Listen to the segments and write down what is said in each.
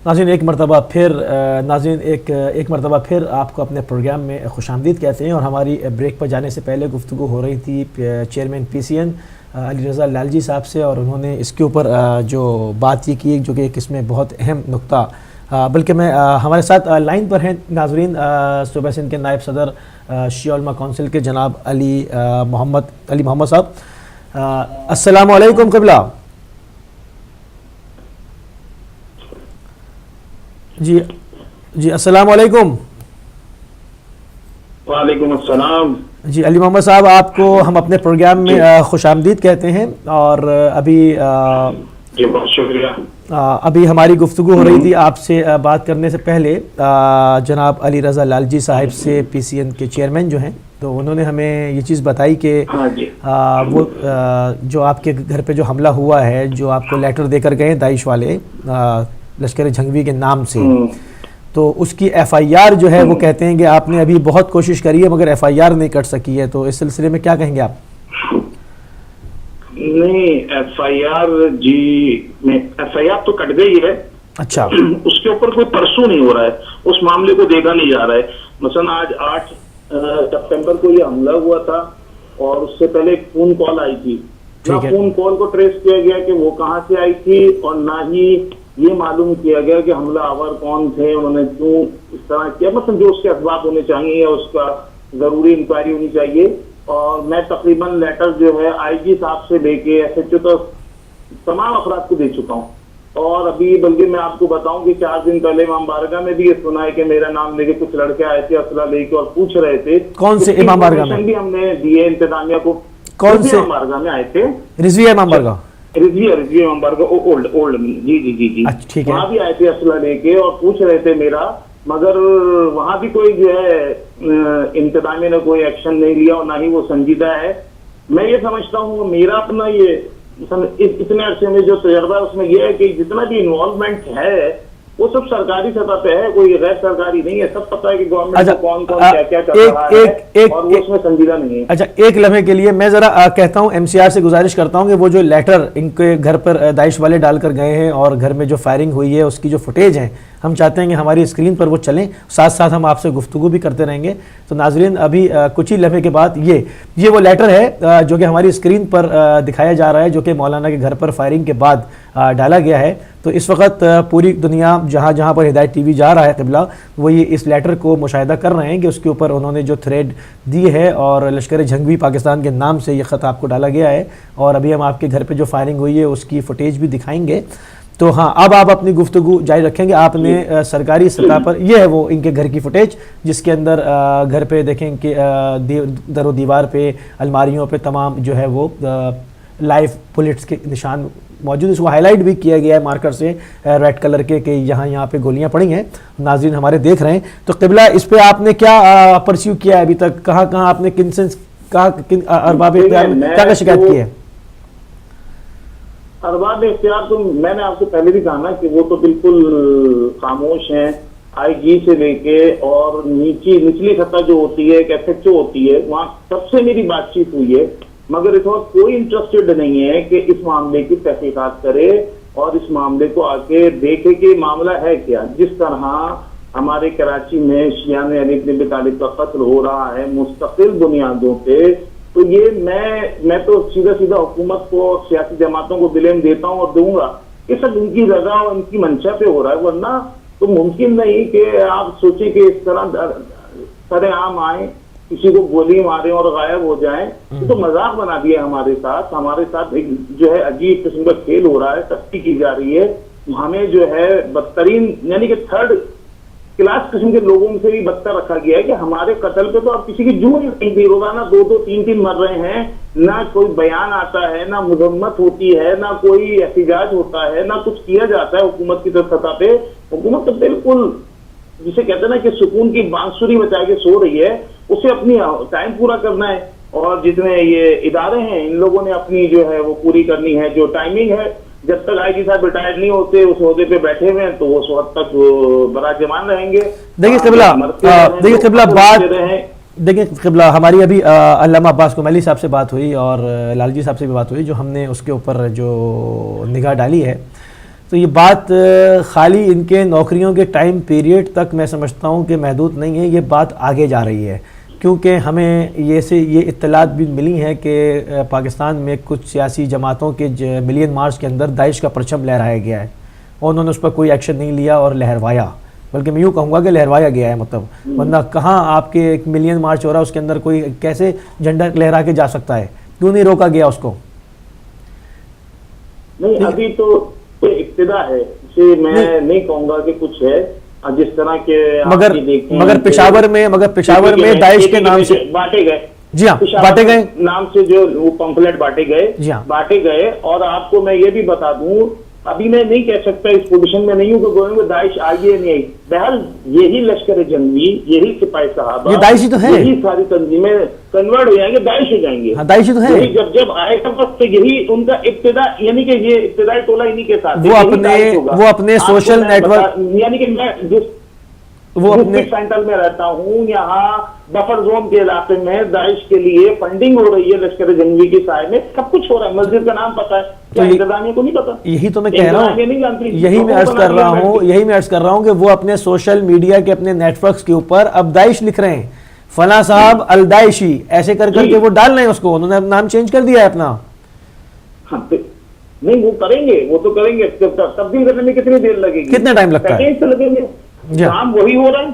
ناظرین ایک مرتبہ پھر آپ کو اپنے پروگرام میں خوش آمدید کہتے ہیں، اور ہماری بریک پر جانے سے پہلے گفتگو ہو رہی تھی چیئرمین پی سی این علی رضا لالجی صاحب سے، اور انہوں نے اس کے اوپر جو بات یہ کی جو کہ ایک اس میں بہت اہم نقطہ، بلکہ میں ہمارے ساتھ لائن پر ہیں ناظرین صوبہ سندھ کے نائب صدر شیعہ علماء کونسل کے جناب علی محمد صاحب۔ السلام علیکم قبلہ۔ جی السلام علیکم۔ وعلیکم السلام۔ جی علی محمد صاحب، آپ کو ہم اپنے پروگرام میں خوش آمدید کہتے ہیں، اور ابھی جی بہت شکریہ۔ ابھی ہماری گفتگو ہو رہی تھی آپ سے بات کرنے سے پہلے جناب علی رضا لالجی صاحب سے، پی سی این کے چیئرمین جو ہیں، تو انہوں نے ہمیں یہ چیز بتائی کہ وہ جو آپ کے گھر پہ جو حملہ ہوا ہے، جو آپ کو لیٹر دے کر گئے داعش والے لشکر جھنگوی کے نام سے، تو اس کی ایف آئی آر جو ہے وہ کہتے ہیں کہ آپ نے ابھی بہت کوشش کری ہے مگر ایف آئی آر نہیں کٹ سکی ہے، تو اس سلسلے میں کیا کہیں گے آپ؟ نہیں، F I R F I R تو کٹ گئی ہے۔ اچھا، اس کے اوپر کوئی پرسو نہیں ہو رہا ہے، اس معاملے کو دیکھا نہیں جا رہا ہے۔ مثلا آج 8 سپٹمبر کو یہ حملہ ہوا تھا، اور اس سے پہلے ایک فون کال آئی تھی، نہ فون کال کو ٹریس کیا گیا کہ وہ کہاں سے آئی تھی، اور نہ ہی یہ معلوم کیا گیا کہ حملہ آور کون تھے، انہوں نے کیوں اس طرح کیا، مثلا جو اس کے اسباب ہونے چاہیے یا اس کا ضروری انکوائری ہونی چاہیے۔ اور میں تقریباً لیٹر جو ہے آئی جی صاحب سے لے کے ایس ایچ او تک تمام افراد کو دے چکا ہوں، اور ابھی بلکہ میں آپ کو بتاؤں کہ 4 دن پہلے امام بارگاہ میں بھی یہ سنا ہے کہ میرا نام لے کے کچھ لڑکے آئے تھے اسلحہ لے کے اور پوچھ رہے تھے۔ کون سے امام بارگاہ میں بھی ہم نے دیے انتظامیہ کو؟ کون سے امام بارگاہ میں آئے تھے؟ رضویہ امام بارگاہ، رضویہ امام بارگاہ اولڈ جی وہاں بھی آئے تھے اسلحہ لے کے اور پوچھ رہے تھے میرا، مگر وہاں بھی کوئی جو ہے انتظامیہ نے کوئی ایکشن نہیں لیا، اور نہ ہی وہ سنجیدہ ہے۔ میں یہ سمجھتا ہوں میرا اپنا یہ اتنے عرصے میں جو تجربہ ہے اس میں یہ ہے کہ جتنا بھی انوالومنٹ ہے وہ سب سرکاری سطح پہ ہے، کوئی غیر سرکاری نہیں ہے، سب پتہ ہے کہ گورنمنٹ کو کون کیا کیا کر رہا ہے، اور وہ اس میں سنجیدہ نہیں ہے۔ اچھا، ایک لمحے کے لیے میں ذرا کہتا ہوں ایم سی آر سے گزارش کرتا ہوں کہ وہ جو لیٹر ان کے گھر پر داعش والے ڈال کر گئے ہیں اور گھر میں جو فائرنگ ہوئی ہے اس کی جو فوٹیج ہیں، ہم چاہتے ہیں کہ ہماری اسکرین پر وہ چلیں، ساتھ ساتھ ہم آپ سے گفتگو بھی کرتے رہیں گے۔ تو ناظرین ابھی کچھ ہی لمحے کے بعد یہ وہ لیٹر ہے جو کہ ہماری اسکرین پر دکھایا جا رہا ہے، جو کہ مولانا کے گھر پر فائرنگ کے بعد ڈالا گیا ہے۔ تو اس وقت پوری دنیا جہاں پر ہدایت ٹی وی جا رہا ہے قبلہ، وہ یہ اس لیٹر کو مشاہدہ کر رہے ہیں کہ اس کے اوپر انہوں نے جو تھریڈ دی ہے اور لشکر جھنگوی پاکستان کے نام سے یہ خط آپ کو ڈالا گیا ہے، اور ابھی ہم آپ کے گھر پہ جو فائرنگ ہوئی ہے اس کی فوٹیج بھی دکھائیں گے۔ تو ہاں، اب آپ اپنی گفتگو جاری رکھیں گے۔ آپ نے سرکاری سطح پر یہ ہے وہ ان کے گھر کی فوٹیج، جس کے اندر گھر پہ دیکھیں کہ در و دیوار پہ، الماریوں پہ تمام جو ہے وہ لائیو بلٹس کے نشان موجود، اس کو ہائی لائٹ بھی کیا گیا ہے مارکر سے ریڈ کلر کے کہ یہاں پہ گولیاں پڑی ہیں، ناظرین ہمارے دیکھ رہے ہیں۔ تو قبلہ اس پہ آپ نے کیا پرسیو کیا ہے ابھی تک؟ کہاں آپ نے کن ارباب اختیار میں کیا شکایت کی ہے؟ ارباب اختیار تو میں نے آپ کو پہلے بھی کہا نا کہ وہ تو بالکل خاموش ہیں، آئی جی سے لے کے اور نچلی سطح جو ہوتی ہے، ایک ایس ایچ او ہوتی ہے، وہاں سب سے میری بات چیت ہوئی ہے، مگر اس وقت کوئی انٹرسٹڈ نہیں ہے کہ اس معاملے کی تحقیقات کرے اور اس معاملے کو آ کے دیکھے کہ معاملہ ہے کیا۔ جس طرح ہمارے کراچی میں شیعہ علی بن ابی طالب کا قتل ہو رہا ہے مستقل بنیادوں پہ، تو یہ میں تو سیدھا حکومت کو، سیاسی جماعتوں کو بلیم دیتا ہوں اور دوں گا کہ سب ان کی رضا اور ان کی منشا پہ ہو رہا ہے، ورنہ تو ممکن نہیں کہ آپ سوچیں کہ اس طرح سر عام آئیں، کسی کو گولی مارے اور غائب ہو جائیں، تو مذاق بنا دیا ہمارے ساتھ ایک جو ہے عجیب قسم کا کھیل ہو رہا ہے، سختی کی جا رہی ہے، ہمیں جو ہے بدترین یعنی کہ تھرڈ کلاس قسم کے لوگوں سے بھی بدتر رکھا گیا ہے کہ ہمارے قتل پہ تو اب کسی کی جو نہیں، روزانہ 2 3 مر رہے ہیں، نہ کوئی بیان آتا ہے، نہ مذمت ہوتی ہے، نہ کوئی احتجاج ہوتا ہے، نہ کچھ کیا جاتا ہے حکومت کی سطح پہ۔ حکومت تو بالکل جسے کہتے ہیں نا کہ سکون کی بانسری بچا کے سو رہی ہے، اسے اپنی ٹائم پورا کرنا ہے، اور جتنے یہ ادارے ہیں ان لوگوں نے اپنی جو ہے وہ پوری کرنی ہے، جو ٹائمنگ ہے۔ جب تک آئی جی صاحب ریٹائر نہیں ہوتے اس عہدے پہ بیٹھے ہوئے ہیں تو وہ اس وقت تک براجمان رہیں گے۔ دیکھیں قبلہ ہماری ابھی علامہ عباس کملی صاحب سے بات ہوئی اور لالجی صاحب سے بھی بات ہوئی، جو ہم نے اس کے اوپر جو نگاہ ڈالی ہے، تو تو یہ بات خالی ان کے نوکریوں کے ٹائم پیریڈ تک میں سمجھتا ہوں کہ محدود نہیں ہے، یہ بات آگے جا رہی ہے، کیونکہ ہمیں یہ اطلاعات بھی ملی ہیں کہ پاکستان میں کچھ سیاسی جماعتوں کے ملین مارچ کے اندر داعش کا پرچم لہرایا گیا ہے اور انہوں نے اس پر کوئی ایکشن نہیں لیا اور لہروایا، بلکہ میں یوں کہوں گا کہ لہروایا گیا ہے، مطلب ورنہ کہاں آپ کے ایک ملین مارچ ہو رہا ہے اس کے اندر کوئی کیسے جھنڈا لہرا کے جا سکتا ہے؟ کیوں نہیں روکا گیا اس کو؟ نہیں، ابھی تو کوئی ابتدا ہے، اسے میں نہیں کہوں گا کہ کچھ ہے جس طرح کے مگر پشاور میں داعش کے نام سے بانٹے گئے، جی ہاں بانٹے گئے نام سے جو وہ پمفلٹ بانٹے گئے، اور آپ کو میں یہ بھی بتا دوں، ابھی میں نہیں کہہ سکتا اس پوزیشن میں نہیں ہوں کہ گوئیں گے داعش آئی ہے نہیں آئی، بہرحال یہی لشکر جنگی، یہی سپاہی صحابہ، یہ داعشی تو ہے، یہی ساری تنظیمیں کنورٹ ہو جائیں گے، داعش ہو جائیں گے، ہاں داعشی تو ہے، جب آئے گا وقت تو یہی ان کا ابتدا، یعنی کہ یہ ابتدائی ٹولہ انہی کے ساتھ وہ اپنے سوشل نیٹ ورک، یعنی کہ میں وہ اپنے سینٹر میں رہتا ہوں، یہاں بفر زون کے علاقے میں داعش کے لیے فنڈنگ ہو رہی ہے لشکر جنگی کی سائے میں، سب کچھ ہو رہا ہے، مسجد کا نام پتا ہے، کیا انتظامیہ کو نہیں پتا؟ یہی تو میں کہہ رہا ہوں، یہی میں عرض کر رہا ہوں کہ وہ اپنے سوشل میڈیا کے اپنے نیٹ ورکس کے اوپر اب داعش لکھ رہے ہیں، فلاں صاحب الداعشی ایسے کر کے وہ ڈال رہے ہیں، اس کو انہوں نے نام چینج کر دیا ہے اپنا۔ نہیں وہ کریں گے، وہ تو کریں گے، تبدیل کرنے میں کتنی دیر لگے گی؟ کتنا ٹائم لگتا ہے؟ لگیں گے، کام وہی ہو رہا ہے،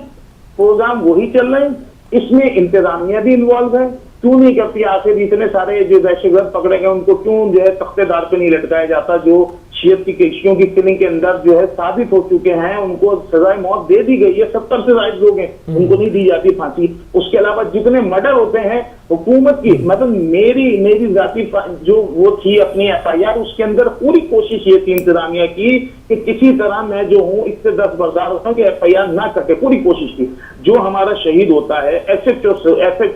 پروگرام وہی چل رہے ہیں، اس میں انتظامیہ بھی انوالو ہے، کیوں نہیں کرتی آخر اتنے سارے جو دہشت گرد پکڑے گئے ان کو کیوں جو ہے تختے دار پہ نہیں لٹکایا جاتا، جو شیعت کی کیسوں کی کلنگ کے اندر جو ہے ثابت ہو چکے ہیں، ان کو سزائے موت دے دی گئی ہے، 70 سے زائد لوگ ہیں ان کو نہیں دی جاتی پھانسی۔ اس کے علاوہ جتنے مرڈر ہوتے ہیں حکومت کی، مطلب میری ذاتی جو وہ تھی اپنی ایف آئی آر، اس کے اندر پوری کوشش یہ تھی انتظامیہ کی کہ کسی طرح میں جو ہوں اس سے دستبردار ہوتا ہوں کہ ایف آئی آر نہ کٹے، پوری کوشش کی۔ جو ہمارا شہید ہوتا ہے ایس ایچ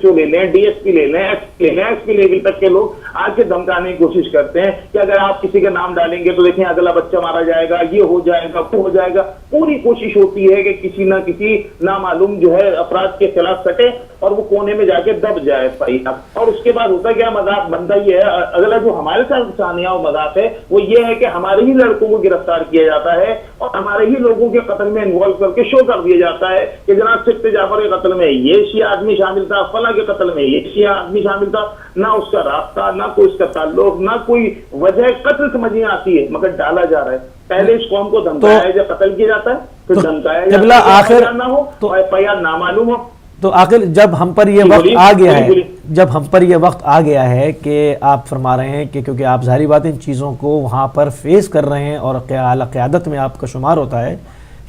او لے لیں، ڈی ایس پی لے لیں، ایس پی لیول تک کے لوگ آج کے دھمکانے کی کوشش کرتے ہیں کہ اگر آپ کسی کا نام ڈالیں گے تو دیکھیں اگلا بچہ مارا جائے گا، یہ ہو جائے گا، وہ ہو جائے گا، پوری کوشش ہوتی ہے کہ کسی نہ کسی نامعلوم جو ہے افراد کے خلاف کٹے اور وہ کونے میں جا کے دب جائے فائدہ۔ اور اس کے بعد ہوتا کیا مذاق بنتا یہ ہے، اگلا جو ہمارے ساتھ ثانیہ و مذاق ہے وہ یہ ہے کہ ہمارے ہی لڑکوں کو گرفتار کیا جاتا ہے اور ہمارے ہی لوگوں کے قتل میں انوالو کر کے شو کر دیا جاتا ہے کہ جناب سبت جعفر کے قتل میں یہ شیعہ آدمی شامل تھا، فلاں کے قتل میں یہ شیعہ آدمی شامل تھا، نہ اس کا رابطہ، نہ کوئی اس کا تعلق، نہ کوئی وجہ قتل سمجھ میں آتی ہے، مگر ڈالا جا رہا ہے۔ پہلے اس قوم کو دھمکایا جب قتل کیا جاتا ہے، پھر دھمکایا جاتا ہے آخر نہ ہو تو ایف آئی آر نامعلوم ہو۔ تو آخر جب ہم پر یہ وقت آ گیا ہے کہ آپ فرما رہے ہیں کہ کیونکہ آپ ظاہری بات ان چیزوں کو وہاں پر فیس کر رہے ہیں اور اعلی قیادت میں آپ کا شمار ہوتا ہے،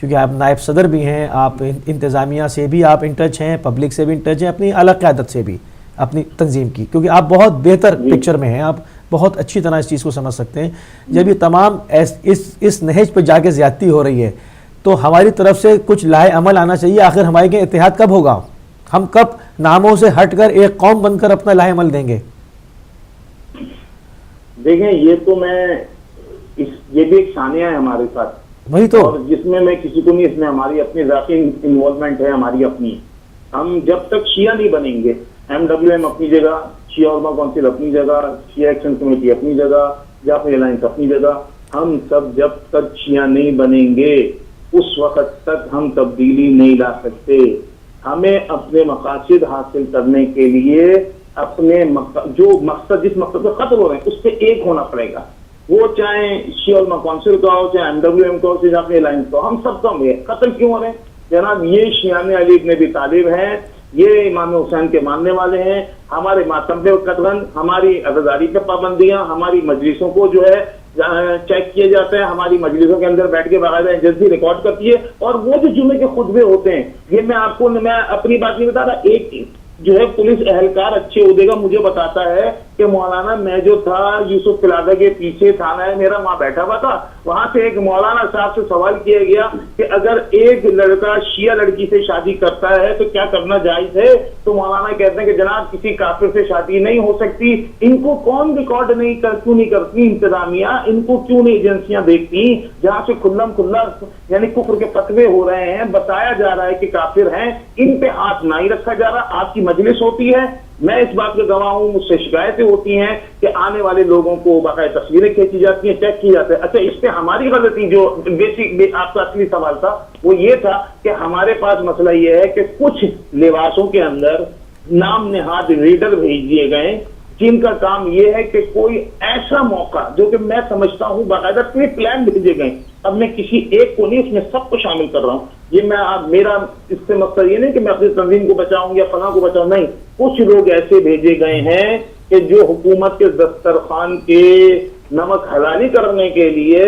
کیونکہ آپ نائب صدر بھی ہیں، آپ انتظامیہ سے بھی آپ ان ٹچ ہیں، پبلک سے بھی ان ٹچ ہیں، اپنی اعلی قیادت سے بھی، اپنی تنظیم کی، کیونکہ آپ بہت بہتر پکچر میں ہیں، آپ بہت اچھی طرح اس چیز کو سمجھ سکتے ہیں۔ جب یہ تمام اس نہج پہ جا کے زیادتی ہو رہی ہے تو ہماری طرف سے کچھ لائے عمل آنا چاہیے۔ آخر ہمارے کے اتحاد کب ہوگا؟ ہم کب ناموں سے ہٹ کر ایک قوم بن کر اپنا لائے عمل دیں گے؟ دیکھیں یہ تو یہ بھی ایک ثانیہ ہے ہمارے ساتھ، وہی تو، اور جس میں کسی کو نہیں، اس میں ہماری اپنی ذاتی انوالومنٹ ہے، ہماری اپنی۔ ہم جب تک شیعہ نہیں بنیں گے، ایم ڈبلیو ایم اپنی جگہ، شیعہ علماء کونسل اپنی جگہ، شیعہ ایکشن کمیٹی اپنی جگہ، جعفری الائنس اپنی جگہ، ہم سب جب تک شیعہ نہیں بنیں گے اس وقت تک ہم تبدیلی نہیں لا سکتے۔ ہمیں اپنے مقاصد حاصل کرنے کے لیے اپنے جس مقصد پہ قتل ہو رہے ہیں اس پہ ایک ہونا پڑے گا، وہ چاہے شیعہ علماء کونسل کا ہو، چاہے ایم ڈبلیو ایم کا ہو، چاہے جعفری الائنس کا ہو، ہم سب کا قتل کیوں ہو رہے ہیں؟ جناب یہ شیعان علی ابن ابی طالب ہیں، یہ امام حسین کے ماننے والے ہیں، ہمارے ماتم پہ قتل، ہماری عزاداری پہ پابندیاں، ہماری مجلسوں کو جو ہے چیک کیا جاتا ہے، ہماری مجلسوں کے اندر بیٹھ کے باقاعدہ ایجنسی ریکارڈ کرتی ہے، اور وہ جو جمعے کے خطبے ہوتے ہیں، یہ میں اپنی بات نہیں بتا رہا، ایک جو ہے پولیس اہلکار اچھے عہدے کا مجھے بتاتا ہے کہ مولانا میں جو تھا یوسف پلازا کے پیچھے تھانہ ہے میرا، وہاں بیٹھا ہوا تھا، وہاں سے ایک مولانا صاحب سے سوال کیا گیا کہ اگر ایک لڑکا شیعہ لڑکی سے شادی کرتا ہے تو کیا کرنا جائز ہے؟ تو مولانا کہتے ہیں کہ جناب کسی کافر سے شادی نہیں ہو سکتی۔ ان کو کون ریکارڈ کیوں نہیں کرتی انتظامیہ؟ ان کو کیوں نہیں ایجنسیاں دیکھتی جہاں سے کھلم کھلا یعنی کفر کے فتوے ہو رہے ہیں، بتایا جا رہا ہے کہ کافر ہیں، ان پہ ہاتھ نہیں رکھا جا رہا؟ آپ کی مجلس ہوتی ہے، میں اس بات کا گواہ ہوں، مجھ سے شکایتیں ہوتی ہیں کہ آنے والے لوگوں کو باقاعدہ تصویریں کھینچی جاتی ہیں، چیک کی جاتے ہیں. اچھا اس پہ ہماری غلطی جو بیسک آپ کا اصلی سوال تھا وہ یہ تھا کہ ہمارے پاس مسئلہ یہ ہے کہ کچھ لباسوں کے اندر نام نہاد ریڈر بھیج دیے گئے جن کا کام یہ ہے کہ کوئی ایسا موقع جو کہ میں سمجھتا ہوں باقاعدہ پری پلان بھیجے گئے. اب میں کسی ایک کو نہیں، اس میں سب کو شامل کر رہا ہوں. یہ میں میرا اس سے مقصد یہ نہیں کہ میں اپنی تنظیم کو بچاؤں یا فلاں کو بچاؤں، نہیں. کچھ لوگ ایسے بھیجے گئے ہیں کہ جو حکومت کے دسترخوان کے نمک حلالی کرنے کے لیے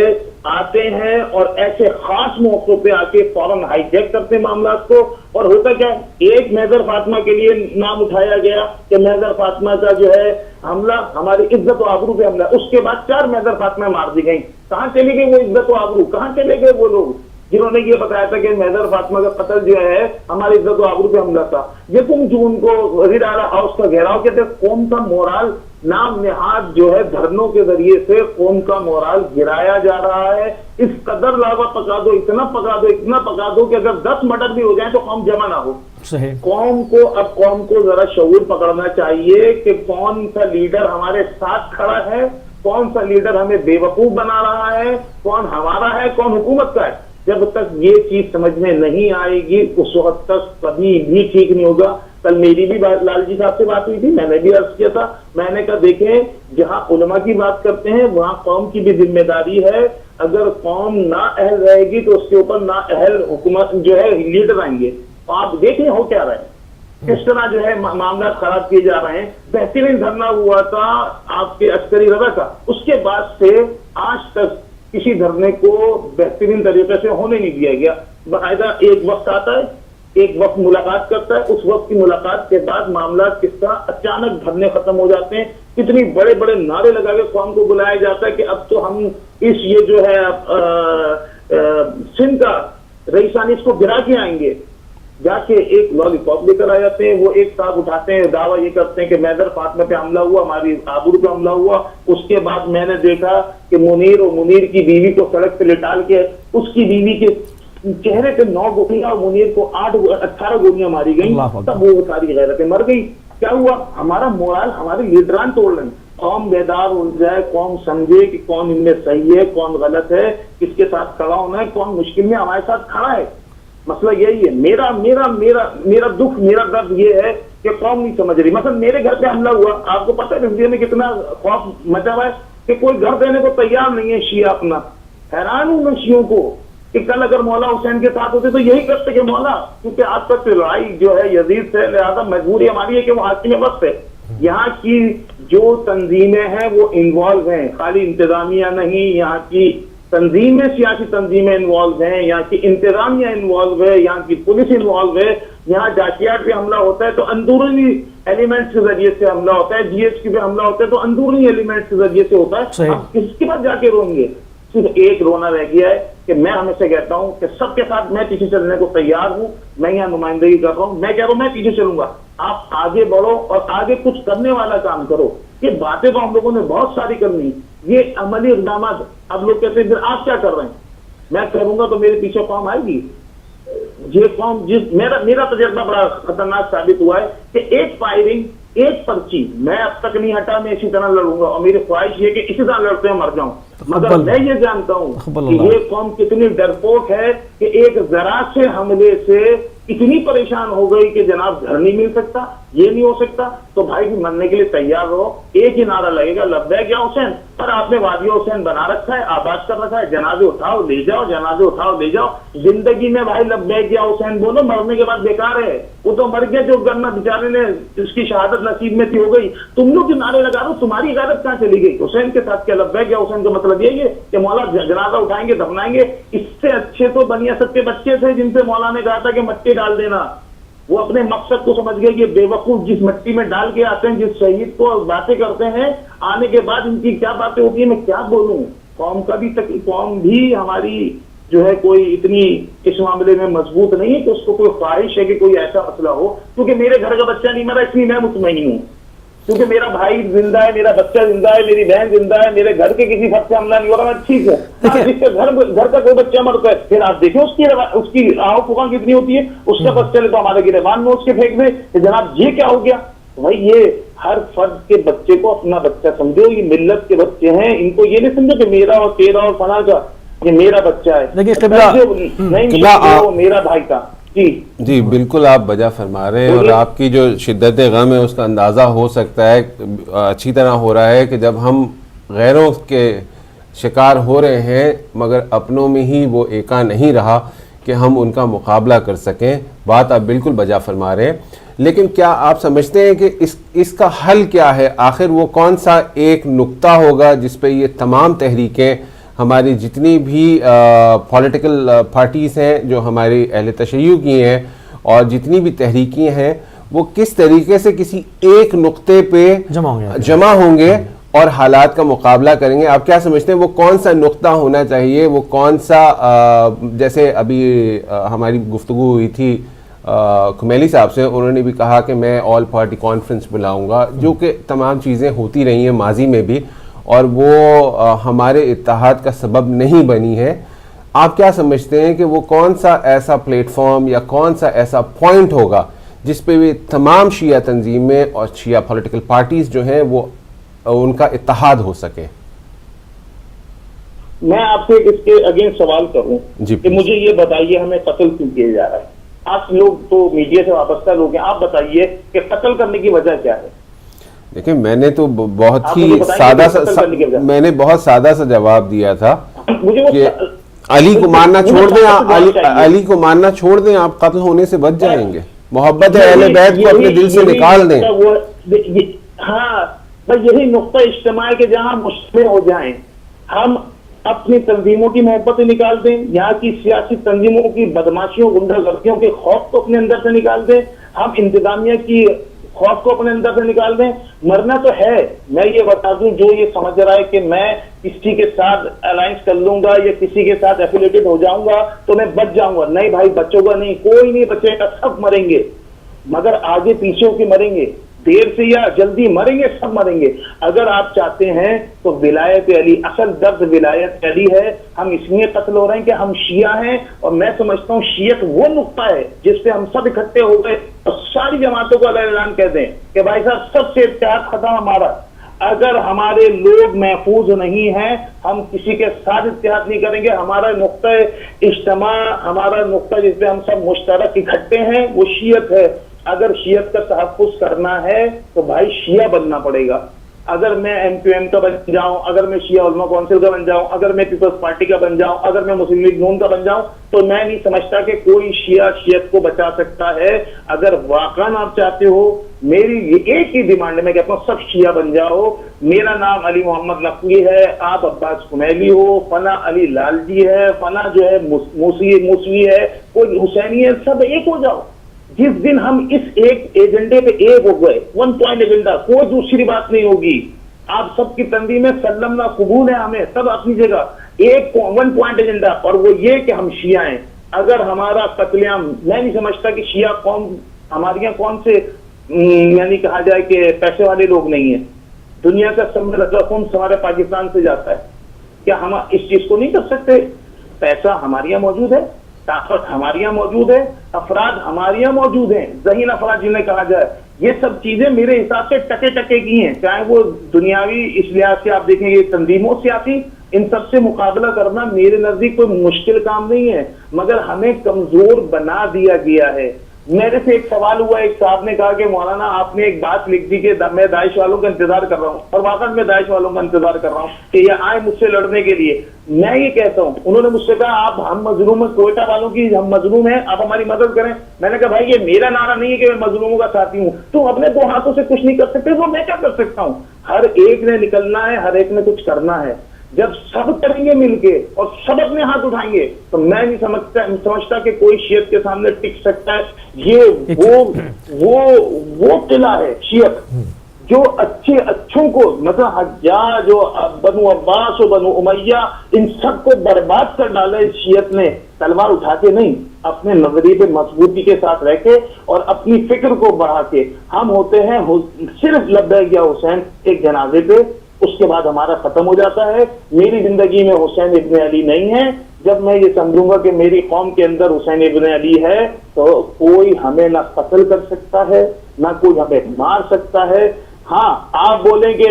آتے ہیں اور ایسے خاص موقعوں پہ آ کے فوراً ہائی جیک کرتے ہیں معاملات کو. اور ہوتا کیا، ایک محضر فاطمہ کے لیے نام اٹھایا گیا کہ محضر فاطمہ کا جو ہے حملہ ہماری عزت و آبرو پہ حملہ، اس کے بعد 4 محضر فاطمہ مار دی گئی. کہاں چلی گئی وہ عزت و آبرو؟ کہاں چلے گئے وہ لوگ جنہوں نے یہ بتایا تھا کہ محضر فاطمہ کا قتل جو ہے ہماری عزت و آبرو پہ حملہ تھا؟ یہ تم جو ان کو وزیر اعلیٰ ہاؤس کا گھیراؤ کہتے ہیں. قوم کا مورال نام نہاد جو ہے دھرنوں کے ذریعے سے قوم کا مورال گرایا جا رہا ہے. اس قدر لاوا پکا دو، اتنا پکا دو، اتنا پکا دو کہ اگر 10 مرڈر بھی ہو جائیں تو قوم جمع نہ ہو. صحیح. قوم کو ذرا شعور پکڑنا چاہیے کہ کون سا لیڈر ہمارے ساتھ کھڑا ہے، کون سا لیڈر ہمیں بے وقوف بنا رہا ہے، کون ہمارا ہے، کون حکومت کا ہے. جب تک یہ چیز سمجھ میں نہیں آئے گی اس وقت تک کبھی بھی ٹھیک نہیں ہوگا. کل میری بھی لال جی صاحب سے بات ہوئی تھی، میں نے بھی عرض کیا تھا، میں نے کہا دیکھیں جہاں علماء کی بات کرتے ہیں وہاں قوم کی بھی ذمہ داری ہے. اگر قوم نا اہل رہے گی تو اس کے اوپر نا اہل حکومت جو ہے لیڈر آئیں گے. آپ دیکھیں ہو کیا رہے ہیں، کس طرح جو ہے معاملات خراب کیے جا رہے ہیں. بہترین دھرنا ہوا تھا آپ کے عسکری رضا کا، اس کے بعد سے آج تک کسی دھرنے کو بہترین طریقے سے ہونے نہیں دیا گیا. باقاعدہ ایک وقت آتا ہے، ایک وقت ملاقات کرتا ہے، اس وقت کی ملاقات کے بعد معاملات کس طرح اچانک دھرنے ختم ہو جاتے ہیں. کتنی بڑے بڑے نعرے لگا کے قوم کو بلایا جاتا ہے کہ اب تو ہم اس یہ جو ہے سندھ کا رئیسانی اس کو گرا کے آئیں گے. جا کے ایک لالی پاپ لے کر آ جاتے ہیں. وہ ایک صاحب اٹھاتے ہیں، دعویٰ یہ کرتے ہیں کہ محضر فاطمہ پہ حملہ ہوا، ہماری آبرو پہ حملہ ہوا. اس کے بعد میں نے دیکھا کہ منیر اور منیر کی بیوی کو سڑک پہ لٹال کے اس کی بیوی کے چہرے پہ 9 گولیاں اور منیر کو 18 گولیاں ماری گئیں. تب وہ ساری غیرتیں مر گئی. کیا ہوا؟ ہمارا مورال ہمارے لیڈران توڑ رہے ہیں. قوم بیدار ہو جائے، قوم سمجھے کہ کون ان میں صحیح ہے، کون غلط ہے، کس کے ساتھ کھڑا ہونا ہے، کون مشکل میں ہمارے ساتھ کھڑا ہے. مسئلہ یہی ہے. میرا میرا میرا میرا دکھ، میرا درد یہ ہے کہ قوم نہیں سمجھ رہی. مثلا میرے گھر پہ حملہ ہوا، آپ کو پتہ ہے انڈیا میں کتنا خوف مچا ہوا ہے کہ کوئی گھر دینے کو تیار نہیں ہے شیعہ اپنا. حیران ہوں میں شیعوں کو کہ کل اگر مولا حسین کے ساتھ ہوتے تو یہی کرتے کہ مولا، کیونکہ آج تک لڑائی جو ہے یزید سے، لہذا مجبوری ہماری ہے کہ وہ حاکم وقت ہے. یہاں کی جو تنظیمیں ہیں وہ انوالو ہیں، خالی انتظامیہ نہیں، یہاں کی تنظیمیں، سیاسی تنظیمیں انوالو ہیں، یہاں کی انتظامیہ انوالو ہے، یہاں کی پولیس انوالو ہے. یہاں جاکیاٹ پہ حملہ ہوتا ہے تو اندرونی ایلیمنٹس کے ذریعے سے حملہ ہوتا ہے، جی ایس کی پہ حملہ ہوتا ہے تو اندرونی ایلیمنٹس کے ذریعے سے ہوتا ہے. اب کس کے بعد جا کے روئیں گے؟ صرف ایک رونا رہ گیا ہے کہ میں ہمیشہ کہتا ہوں کہ سب کے ساتھ میں پیچھے چلنے کو تیار ہوں. میں یہاں نمائندگی کر رہا ہوں، میں کہہ رہا ہوں میں پیچھے چلوں گا. آپ آگے بڑھو اور آگے کچھ کرنے والا کام کرو. یہ باتیں تو ہم لوگوں نے بہت ساری کرنی، یہ عملی اقدامات. اب لوگ کہتے ہیں آپ کیا کر رہے ہیں؟ میں کروں گا تو میرے پیچھے قوم آئے گی. یہ قوم میرا تجربہ بڑا خطرناک ثابت ہوا ہے کہ ایک فائرنگ، ایک پرچی میں اب تک نہیں ہٹا. میں اسی طرح لڑوں گا اور میری خواہش یہ کہ اسی طرح لڑتے ہیں مر جاؤں. مگر میں یہ جانتا ہوں کہ یہ قوم کتنی ڈرپوک ہے کہ ایک ذرا سے حملے سے اتنی پریشان ہو گئی کہ جناب گھر نہیں مل سکتا، یہ نہیں ہو سکتا. تو بھائی بھی مرنے کے لیے تیار رہو. ایک ہی نعرہ لگے گا لبیک یا حسین. پر آپ نے وادی حسین بنا رکھا ہے، آباد کر رکھا ہے. جنازے اٹھاؤ لے جاؤ، جنازے اٹھاؤ لے جاؤ. زندگی میں بھائی لبیک یا حسین بولو، مرنے کے بعد بیکار ہے. وہ تو مر گیا جو گرنا بیچارے نے اس کی شہادت نصیب میں تھی ہو گئی. تم لوگ جو نعرے لگا رہو تمہاری غیرت کہاں چلی گئی؟ حسین کے ساتھ کیا لبیک یا حسین کا مطلب یہی ہے کہ مولا جنازہ اٹھائیں گے، دفنائیں گے؟ اس سے اچھے تو بنی اسد کے بچے تھے جن سے مولا نے کہا تھا کہ مٹی ڈال دینا. وہ اپنے مقصد کو سمجھ گئے کہ بے وقوف جس مٹی میں ڈال کے آتے ہیں، جس شہید کو باتیں کرتے ہیں، آنے کے بعد ان کی کیا باتیں ہوتی ہیں میں کیا بولوں. قوم بھی ہماری جو ہے کوئی اتنی اس معاملے میں مضبوط نہیں ہے کہ اس کو کوئی خواہش ہے کہ کوئی ایسا مسئلہ ہو. کیونکہ میرے گھر کا بچہ نہیں مرا اس لیے میں مطمئن ہوں، کیونکہ میرا بھائی زندہ ہے، میرا بچہ زندہ ہے، میری بہن زندہ ہے، میرے گھر کے کسی فرد سے حملہ نہیں ہو رہا. ٹھیک ہے، جس کے گھر کا کوئی بچہ مرتا ہے پھر آپ دیکھیں اس کی آہو پھکا کتنی ہوتی ہے. اس کا بس چلے تو ہمارے گربان میں اس کے پھینک دے کہ جناب یہ کیا ہو گیا. بھائی یہ ہر فرد کے بچے کو اپنا بچہ سمجھو, یہ ملت کے بچے ہیں, ان کو یہ نہیں سمجھو کہ میرا اور تیرا اور فلاں کا یہ میرا بچہ ہے, نہیں وہ میرا بھائی تھا. جی بالکل آپ بجا فرما رہے ہیں, اور آپ کی جو شدت غم ہے اس کا اندازہ ہو سکتا ہے, اچھی طرح ہو رہا ہے کہ جب ہم غیروں کے شکار ہو رہے ہیں مگر اپنوں میں ہی وہ ایکا نہیں رہا کہ ہم ان کا مقابلہ کر سکیں. بات آپ بالکل بجا فرما رہے ہیں, لیکن کیا آپ سمجھتے ہیں کہ اس کا حل کیا ہے؟ آخر وہ کون سا ایک نقطہ ہوگا جس پہ یہ تمام تحریکیں, ہماری جتنی بھی پولیٹیکل پارٹیز ہیں جو ہماری اہل تشیع کی ہیں اور جتنی بھی تحریکیں ہیں, وہ کس طریقے سے کسی ایک نقطے پہ جمع ہوں گے اور حالات کا مقابلہ کریں گے؟ آپ کیا سمجھتے ہیں وہ کون سا نقطہ ہونا چاہیے؟ وہ کون سا, جیسے ابھی ہماری گفتگو ہوئی تھی کمیلی صاحب سے, انہوں نے بھی کہا کہ میں آل پارٹی کانفرنس بلاؤں گا, جو کہ تمام چیزیں ہوتی رہی ہیں ماضی میں بھی اور وہ ہمارے اتحاد کا سبب نہیں بنی ہے. آپ کیا سمجھتے ہیں کہ وہ کون سا ایسا پلیٹ فارم یا کون سا ایسا پوائنٹ ہوگا جس پہ بھی تمام شیعہ تنظیمیں اور شیعہ پولیٹیکل پارٹیز جو ہیں وہ ان کا اتحاد ہو سکے؟ میں آپ سے اس کے اگینسٹ سوال کروں کہ مجھے یہ بتائیے ہمیں قتل کیوں کیا جا رہا ہے؟ آپ لوگ تو میڈیا سے وابستہ لوگ ہیں, آپ بتائیے کہ قتل کرنے کی وجہ کیا ہے؟ دیکھیں میں نے تو بہت ہی سادہ سا جواب دیا تھا کہ علی کو ماننا چھوڑ دیں, علی کو ماننا چھوڑ دیں, آپ قتل ہونے سے بچ جائیں گے. محبت اہل بیت کو اپنے دل سے نکال دیں. ہاں یہی نقطہ اجتماع ہے کہ جہاں مشتمل ہو جائیں, ہم اپنی تنظیموں کی محبتیں نکال دیں, یہاں کی سیاسی تنظیموں کی بدماشیوں گنڈا گردیوں کے خوف کو اپنے اندر سے نکال دیں, ہم انتظامیہ کی خوف کو اپنے اندر سے نکال دیں. مرنا تو ہے, میں یہ بتا دوں جو یہ سمجھ رہا ہے کہ میں کسی کے ساتھ الائنس کر لوں گا یا کسی کے ساتھ ایفیلیٹڈ ہو جاؤں گا تو میں بچ جاؤں گا, نہیں بھائی بچوں گا نہیں, کوئی نہیں بچے گا, سب مریں گے, مگر آگے پیچھے ہو کے مریں گے, دیر سے یا جلدی مریں گے, سب مریں گے. اگر آپ چاہتے ہیں تو ولایت علی, اصل درد ولایت علی ہے. ہم اس لیے قتل ہو رہے ہیں کہ ہم شیعہ ہیں, اور میں سمجھتا ہوں شیعت وہ نقطہ ہے جس پہ ہم سب اکٹھے ہو گئے اور ساری جماعتوں کو اعلان کہہ دیں کہ بھائی صاحب سب سے اتحاد ختم ہمارا. اگر ہمارے لوگ محفوظ نہیں ہیں ہم کسی کے ساتھ اتحاد نہیں کریں گے. ہمارا نقطہ اجتماع, ہمارا نقطہ جس پہ ہم سب مشترک اکٹھے ہیں وہ شیعت ہے. اگر شیعت کا تحفظ کرنا ہے تو بھائی شیعہ بننا پڑے گا. اگر میں ایم کیو ایم کا بن جاؤں, اگر میں شیعہ علماء کونسل کا بن جاؤں, اگر میں پیپلز پارٹی کا بن جاؤں, اگر میں مسلم لیگ نون کا بن جاؤں, تو میں نہیں سمجھتا کہ کوئی شیعہ شیعت کو بچا سکتا ہے. اگر واقعا آپ چاہتے ہو, میری یہ ایک ہی ڈیمانڈ ہے, میں کہتا ہوں سب شیعہ بن جاؤ. میرا نام علی محمد نقوی ہے, آپ عباس کمیلی ہو, فنا علی لال جی ہے, فنا جو ہے موسوی ہے, کوئی حسینی ہے, سب ایک ہو جاؤ. جس دن ہم اس ایک ایجنڈے پہ ایک ہو گئے, ون پوائنٹ ایجنڈا, کوئی دوسری بات نہیں ہوگی. آپ سب کی تنظیم میں سلمنا قبول ہے, ہمیں سب اپنی جگہ, ایک ون پوائنٹ ایجنڈا, اور وہ یہ کہ ہم شیعہ ہیں. اگر ہمارا قتل عام, میں نہیں سمجھتا کہ شیعہ قوم ہمارے یہاں کون سے یعنی کہا جائے کہ پیسے والے لوگ نہیں ہیں. دنیا کا سب خون ہمارے پاکستان سے جاتا ہے. کیا ہم اس چیز کو نہیں کر سکتے؟ پیسہ ہمارے یہاں موجود ہے, طاقت ہمارے یہاں موجود ہے, افراد ہمارے یہاں موجود ہیں, ذہین افراد جنہیں کہا جائے. یہ سب چیزیں میرے حساب سے ٹکے ٹکے کی ہیں, چاہے وہ دنیاوی اس لحاظ سے آپ دیکھیں گے تنظیموں سیاسی, ان سب سے مقابلہ کرنا میرے نزدیک کوئی مشکل کام نہیں ہے, مگر ہمیں کمزور بنا دیا گیا ہے. میرے سے ایک سوال ہوا, ایک صاحب نے کہا کہ مولانا آپ نے ایک بات لکھ دی کہ میں داعش والوں کا انتظار کر رہا ہوں, اور واقعی میں داعش والوں کا انتظار کر رہا ہوں کہ یہ آئے مجھ سے لڑنے کے لیے. میں یہ کہتا ہوں, انہوں نے مجھ سے کہا آپ ہم مظلوم ہیں, کوئٹہ والوں کی ہم مظلوم ہیں, آپ ہماری مدد کریں. میں نے کہا بھائی یہ میرا نعرہ نہیں ہے کہ میں مظلوموں کا ساتھی ہوں, تم اپنے دو ہاتھوں سے کچھ نہیں کر سکتے تو میں کیا کر سکتا ہوں. ہر ایک نے نکلنا ہے, ہر ایک نے کچھ کرنا ہے. جب سب کریں گے مل کے اور سب اپنے ہاتھ اٹھائیں گے تو میں نہیں سمجھتا کہ کوئی شیعت کے سامنے ٹک سکتا ہے. یہ وہ قلعہ ہے شیعت جو اچھوں کو, مطلب حجاج جو بنو عباس و بنو امیہ, ان سب کو برباد کر ڈالا اس شیعت نے, تلوار اٹھا کے نہیں, اپنے نظریے پہ مضبوطی کے ساتھ رہ کے اور اپنی فکر کو بڑھا کے. ہم ہوتے ہیں صرف لبیک یا حسین ایک جنازے پہ, اس کے بعد ہمارا ختم ہو جاتا ہے. میری زندگی میں حسین ابن علی نہیں ہے, جب میں یہ سمجھوں گا کہ میری قوم کے اندر حسین ابن علی ہے تو کوئی ہمیں نہ قتل کر سکتا ہے نہ کوئی ہمیں مار سکتا ہے. ہاں آپ بولیں کہ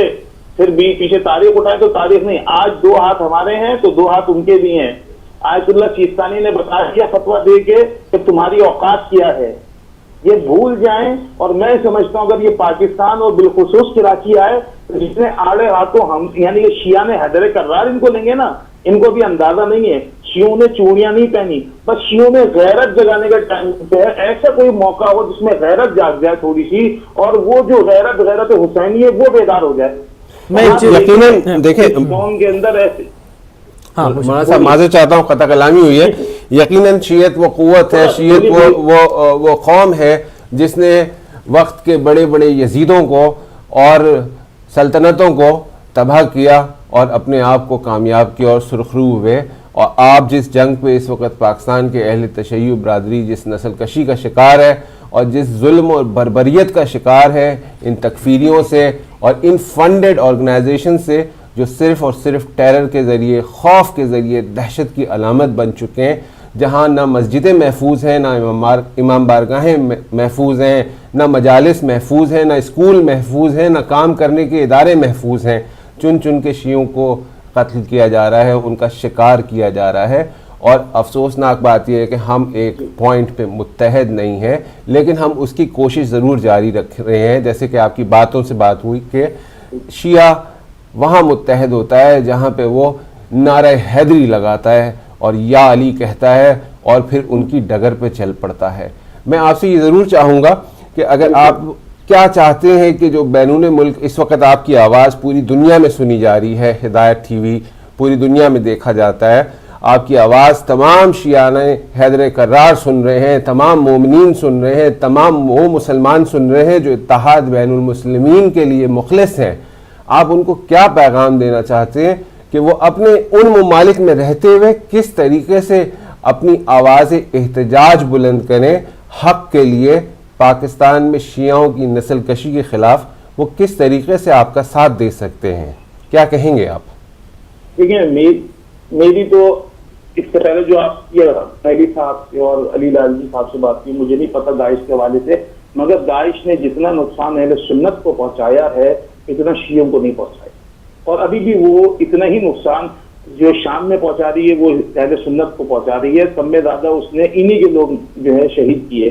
پھر بھی پیچھے تاریخ اٹھائے تو تاریخ نہیں, آج 2 ہاتھ ہمارے ہیں تو 2 ہاتھ ان کے بھی ہیں. آیت اللہ سیستانی نے بتا دیا فتویٰ دے کے کہ تمہاری اوقات کیا ہے, یہ بھول جائیں. اور میں سمجھتا ہوں اگر یہ پاکستان اور بالخصوص کراچی آئے تو جس نے آڑے ہاتھوں ہم یعنی کہ شیعہ نے حیدر کرار ان کو لیں گے نا, ان کو بھی اندازہ نہیں ہے. شیعوں نے چوڑیاں نہیں پہنی, بس شیعوں میں غیرت جگانے کا ٹائم ہے. ایسا کوئی موقع ہو جس میں غیرت جاگ جائے تھوڑی سی, اور وہ جو غیرت حسینی ہے وہ بیدار ہو جائے. یقیناً دیکھیں قوم کے اندر ایسے مولانا صاحب معذرت چاہتا ہوں, خطا کلامی ہوئی ہے. یقیناً شیعت وہ قوت ہے, شیعت وہ قوم ہے جس نے وقت کے بڑے بڑے یزیدوں کو اور سلطنتوں کو تباہ کیا اور اپنے آپ کو کامیاب کیا اور سرخرو ہوئے. اور آپ جس جنگ پہ اس وقت پاکستان کے اہل تشیع برادری جس نسل کشی کا شکار ہے اور جس ظلم اور بربریت کا شکار ہے ان تکفیریوں سے اور ان فنڈڈ آرگنائزیشن سے جو صرف اور صرف ٹیرر کے ذریعے, خوف کے ذریعے دہشت کی علامت بن چکے ہیں, جہاں نہ مسجدیں محفوظ ہیں, نہ امام بارگاہیں محفوظ ہیں, نہ مجالس محفوظ ہیں, نہ اسکول محفوظ ہیں, نہ کام کرنے کے ادارے محفوظ ہیں. چن چن کے شیعوں کو قتل کیا جا رہا ہے, ان کا شکار کیا جا رہا ہے. اور افسوسناک بات یہ ہے کہ ہم ایک پوائنٹ پہ متحد نہیں ہیں, لیکن ہم اس کی کوشش ضرور جاری رکھ رہے ہیں. جیسے کہ آپ کی باتوں سے بات ہوئی کہ شیعہ وہاں متحد ہوتا ہے جہاں پہ وہ نعرہ حیدری لگاتا ہے اور یا علی کہتا ہے اور پھر ان کی ڈگر پہ چل پڑتا ہے. میں آپ سے یہ ضرور چاہوں گا کہ اگر آپ کیا چاہتے ہیں کہ جو بیرون ملک اس وقت آپ کی آواز پوری دنیا میں سنی جا رہی ہے, ہدایت ٹی وی پوری دنیا میں دیکھا جاتا ہے, آپ کی آواز تمام شیعہ حیدر کرار سن رہے ہیں, تمام مومنین سن رہے ہیں, تمام وہ مسلمان سن رہے ہیں جو اتحاد بین المسلمین کے لیے مخلص ہیں. آپ ان کو کیا پیغام دینا چاہتے ہیں کہ وہ اپنے ان ممالک میں رہتے ہوئے کس طریقے سے اپنی آواز احتجاج بلند کریں حق کے لیے؟ پاکستان میں شیعوں کی نسل کشی کے خلاف وہ کس طریقے سے آپ کا ساتھ دے سکتے ہیں, کیا کہیں گے آپ؟ دیکھیں, میری تو اس سے پہلے جو آپ کی علی صاحب سے اور علی لاجی صاحب سے بات کی, مجھے نہیں پتا داعش کے حوالے سے, مگر داعش نے جتنا نقصان اہل سنت کو پہنچایا ہے اتنا شیعوں کو نہیں پہنچایا, اور ابھی بھی وہ اتنا ہی نقصان جو شام میں پہنچا رہی ہے وہ اہل سنت کو پہنچا رہی ہے. سب میں زیادہ اس نے انہی کے لوگ جو ہے شہید کیے.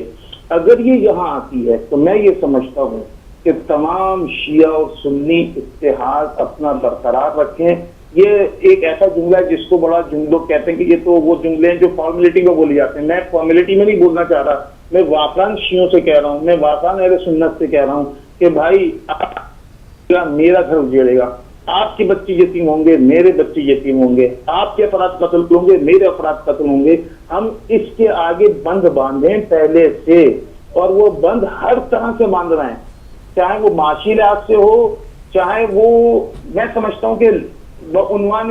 اگر یہ یہاں آتی ہے تو میں یہ سمجھتا ہوں کہ تمام شیعہ اور سنی اتحاد اپنا برقرار رکھیں. یہ ایک ایسا جملہ ہے جس کو بڑا لوگ کہتے ہیں کہ یہ تو وہ جملے ہیں جو فارمیلٹی میں بولی جاتے ہیں. میں فارمیلٹی میں نہیں بولنا چاہ رہا, میں واقعاً شیعوں سے کہہ رہا ہوں, میں واقعاً اہل سنت سے کہہ رہا ہوں کہ بھائی میرا گھر اجڑے گا, آپ کے بچے یتیم ہوں گے, میرے بچے یتیم ہوں گے, آپ کے افراد قتل ہوں گے, میرے افراد قتل ہوں گے. ہم اس کے آگے بند باندھیں پہلے سے, اور وہ بند ہر طرح سے باندھ رہے ہیں, چاہے وہ معاشی لحاظ سے ہو, چاہے وہ میں سمجھتا ہوں کہ عنوان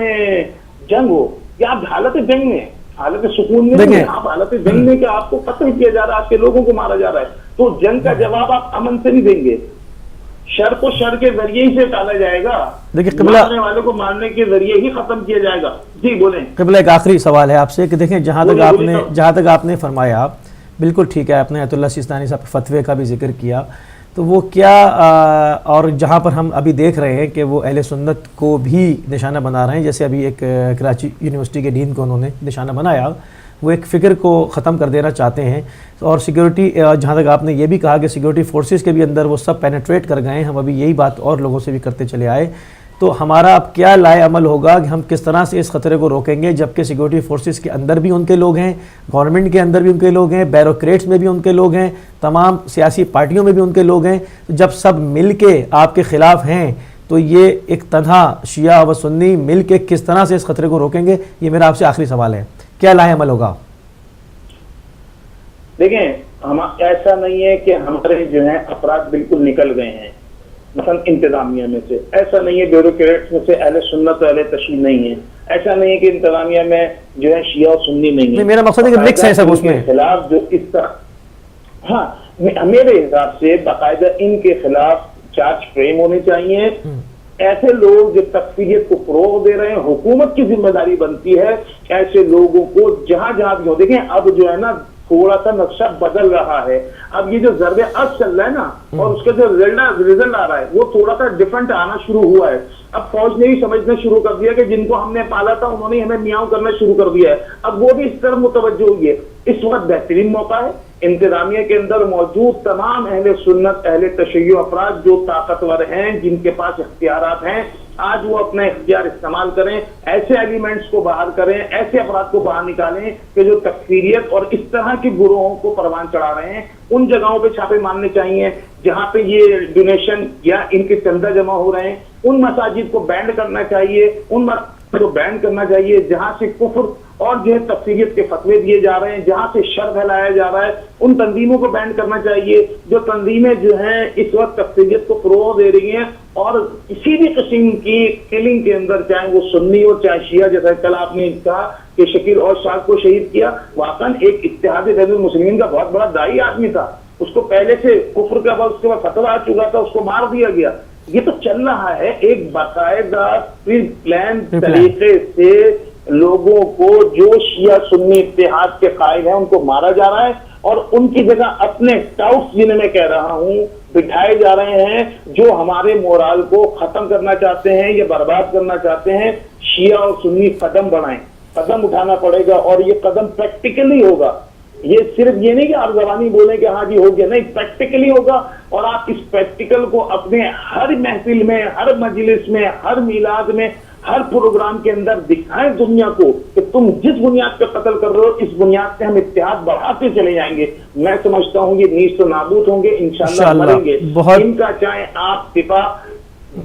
جنگ ہو, یا آپ حالت جنگ میں, حالت سکون میں نہیں, آپ حالت جنگ میں کہ آپ کو قتل کیا جا رہا ہے, آپ کے لوگوں کو مارا جا رہا ہے, تو جنگ کا جواب آپ امن سے نہیں دیں گے, شر کو شر کے ذریعے ہی سے ٹالا جائے گا, مارنے والوں کو مارنے کے ذریعے ہی ختم کیا جائے گا. جی بولیں. قبلہ ایک آخری سوال ہے آپ سے کہ دیکھیں جہاں تک آپ نے فرمایا بالکل ٹھیک ہے, آپ نے آیت اللہ سیستانی صاحب کے فتوے کا بھی ذکر کیا, تو وہ کیا اور جہاں پر ہم ابھی دیکھ رہے ہیں کہ وہ اہل سنت کو بھی نشانہ بنا رہے ہیں, جیسے ابھی ایک کراچی یونیورسٹی کے ڈین کو انہوں نے نشانہ بنایا, وہ ایک فکر کو ختم کر دینا چاہتے ہیں. اور سیکیورٹی, جہاں تک آپ نے یہ بھی کہا کہ سیکیورٹی فورسز کے بھی اندر وہ سب پینیٹریٹ کر گئے ہیں, ہم ابھی یہی بات اور لوگوں سے بھی کرتے چلے آئے, تو ہمارا اب کیا لائے عمل ہوگا کہ ہم کس طرح سے اس خطرے کو روکیں گے, جبکہ سیکیورٹی فورسز کے اندر بھی ان کے لوگ ہیں, گورنمنٹ کے اندر بھی ان کے لوگ ہیں, بیوروکریٹس میں بھی ان کے لوگ ہیں, تمام سیاسی پارٹیوں میں بھی ان کے لوگ ہیں, جب سب مل کے آپ کے خلاف ہیں تو یہ ایک تنہا شیعہ و سنی مل کے کس طرح سے اس خطرے کو روکیں گے؟ یہ میرا آپ سے آخری سوال ہے, کیا لائے عمل ہوگا؟ دیکھیں, ایسا نہیں ہے کہ ہمارے جو ہیں افراد بالکل نکل گئے ہیں, مثلا انتظامیہ میں سے, ایسا نہیں ہے بیوروکریٹس میں سے اہل سنت و اہل تشیع نہیں ہے, ایسا نہیں ہے کہ انتظامیہ میں جو ہے شیعہ و سنی نہیں ہے. میرا مقصد ہے کہ مکس ہے سب اس میں خلاف جو اس طرح, ہاں میرے حساب سے باقاعدہ ان کے خلاف چارج فریم ہونے چاہیے, ایسے لوگ جو تکفیریت کو فروغ دے رہے ہیں، حکومت کی ذمہ داری بنتی ہے ایسے لوگوں کو جہاں جہاں بھی ہو. دیکھیں اب جو ہے نا تھوڑا سا نقشہ بدل رہا ہے. اب یہ جو ضرب عصب چل رہا ہے نا اور اس کا جو رزلٹ آ رہا ہے وہ تھوڑا سا ڈفرنٹ آنا شروع ہوا ہے. اب فوج نے بھی سمجھنا شروع کر دیا کہ جن کو ہم نے پالا تھا انہوں نے ہمیں میاؤں کرنا شروع کر دیا ہے. اب وہ بھی اس طرف متوجہ ہوئی ہے. اس وقت بہترین موقع ہے انتظامیہ کے اندر موجود تمام اہل سنت اہل تشیع افراد جو طاقتور ہیں جن کے پاس اختیارات ہیں، آج وہ اپنا اختیار استعمال کریں، ایسے ایلیمنٹس کو باہر کریں، ایسے افراد کو باہر نکالیں کہ جو تکفیریت اور اس طرح کے گروہوں کو پروان چڑھا رہے ہیں. ان جگہوں پہ چھاپے مارنے چاہیے جہاں پہ یہ ڈونیشن یا ان کے چندہ جمع ہو رہے ہیں. ان مساجد کو بینڈ کرنا چاہیے، ان مساجد کو بینڈ کرنا چاہیے جہاں سے کفر اور جو ہے تفسیریت کے فتوے دیے جا رہے ہیں، جہاں سے شر پھیلایا جا رہا ہے. ان تنظیموں کو بینڈ کرنا چاہیے جو تنظیمیں جو ہیں اس وقت تفسیریت کو فروغ دے رہی ہیں اور کسی بھی قسم کی کلنگ کے اندر، چاہے وہ سنی ہو چاہے شیعہ، جیسا کل آپ نے کہا کہ شکیل اور شاذ کو شہید کیا. واقعا ایک اتحاد حزب المسلمین کا بہت بڑا داعی آدمی تھا، اس کو پہلے سے کفر کا اس کے بعد فتویٰ آ چکا تھا، اس کو مار دیا گیا. یہ تو چل رہا ہے ایک باقاعدہ پری پلان طریقے سے. لوگوں کو جو شیعہ سنی اتحاد کے قائل ہیں ان کو مارا جا رہا ہے اور ان کی جگہ اپنے ٹاؤٹس جنہیں میں کہہ رہا ہوں بٹھائے جا رہے ہیں جو ہمارے مورال کو ختم کرنا چاہتے ہیں یا برباد کرنا چاہتے ہیں. شیعہ اور سنی قدم بڑھائیں، قدم اٹھانا پڑے گا اور یہ قدم پریکٹیکلی ہوگا. یہ صرف یہ نہیں کہ آپ زبانی بولیں کہ ہاں جی ہو گیا، نہیں، پریکٹیکلی ہوگا. اور آپ اس پریکٹیکل کو اپنے ہر محفل میں، ہر مجلس میں، ہر میلاد میں، ہر پروگرام کے اندر دکھائیں دنیا کو کہ تم جس بنیاد پہ قتل کر رہے ہو اس بنیاد سے ہم اتحاد بڑھاتے چلے جائیں گے. میں سمجھتا ہوں یہ نیز تو نابود ہوں گے، انشاءاللہ مریں گے. ان کا چاہے آپ دفاع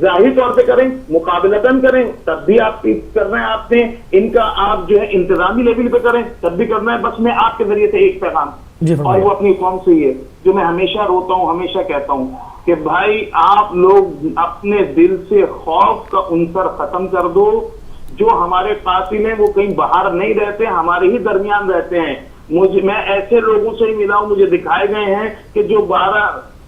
ظاہری طور پہ کریں، مقابلتاً کریں، تب بھی آپ کرنا ہے. آپ نے ان کا آپ جو ہے انتظامی لیول پہ کریں تب بھی کرنا ہے. بس میں آپ کے ذریعے سے ایک پیغام اور وہ اپنی قوم سے ہی ہے جو میں ہمیشہ روتا ہوں، ہمیشہ کہتا ہوں کہ بھائی آپ لوگ اپنے دل سے خوف کا عنصر ختم کر دو. جو ہمارے قاتل ہیں وہ کہیں باہر نہیں رہتے، ہمارے ہی درمیان رہتے ہیں. میں ایسے لوگوں سے ہی ملا ہوں، مجھے دکھائے گئے ہیں کہ جو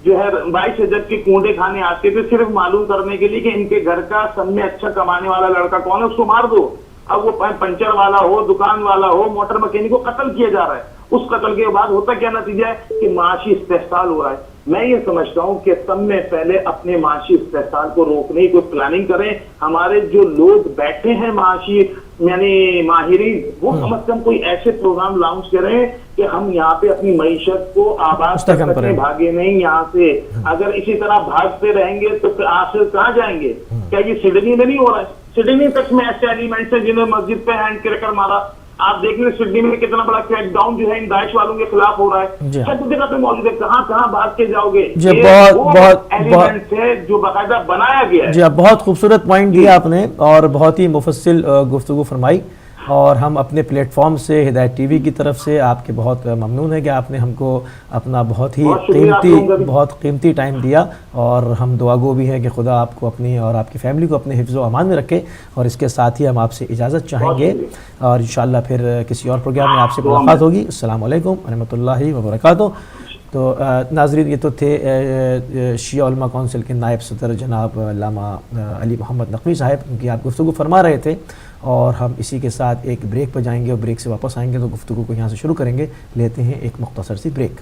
22 رجب کے کنڈے کھانے آتے تھے صرف معلوم کرنے کے لیے کہ ان کے گھر کا سب میں اچھا کمانے والا لڑکا کون ہے، اس کو مار دو. اب وہ پنچر والا ہو، دکان والا ہو، موٹر مکینک کو قتل کیا جا رہا ہے. اس قتل کے بعد ہوتا کیا نتیجہ ہے کہ معاشی استحصال ہو رہا ہے. میں یہ سمجھتا ہوں کہ سب میں پہلے اپنے معاشی استحصال کو روکنے کی کوئی پلاننگ کریں. ہمارے جو لوگ بیٹھے ہیں معاشی یعنی ماہرین، وہ کم از کم کوئی ایسے پروگرام لانچ کریں کہ ہم یہاں پہ اپنی معیشت کو آباد کر سکیں، بھاگے نہیں یہاں سے. اگر اسی طرح بھاگتے رہیں گے تو پھر آخر کہاں جائیں گے؟ کیا یہ سڈنی میں نہیں ہو رہا ہے؟ سڈنی تک میں ایسے ایلیمنٹس ہیں جنہوں نے مسجد پہ ہینڈ کریکر مارا. آپ دیکھ لیں سڈنی میں کتنا بڑا کریک ڈاؤن جو ہے ان داعش والوں کے خلاف ہو رہا ہے. ہر جگہ پہ موجود ہے. کہاں کہاں بھاگ کے جاؤ گے؟ بہت ایلیمنٹس ہے جو باقاعدہ بنایا گیا ہے. جی بہت خوبصورت پوائنٹ دیا آپ نے اور بہت ہی مفصل گفتگو فرمائی. اور ہم اپنے پلیٹ فارم سے ہدایت ٹی وی کی طرف سے آپ کے بہت ممنون ہیں کہ آپ نے ہم کو اپنا بہت قیمتی ٹائم دیا. اور ہم دعا گو بھی ہیں کہ خدا آپ کو اپنی اور آپ کی فیملی کو اپنے حفظ و امان میں رکھے. اور اس کے ساتھ ہی ہم آپ سے اجازت چاہیں گے اور انشاءاللہ پھر کسی اور پروگرام میں آپ سے ملاقات ہوگی. السلام علیکم ورحمۃ اللہ وبرکاتہ. تو ناظرین یہ تو تھے شیعہ علماء کونسل کے نائب صدر جناب علامہ علی محمد نقوی صاحب، ان کی آپ گفتگو فرما رہے تھے. اور ہم اسی کے ساتھ ایک بریک پہ جائیں گے اور بریک سے واپس آئیں گے تو گفتگو کو یہاں سے شروع کریں گے. لیتے ہیں ایک مختصر سی بریک.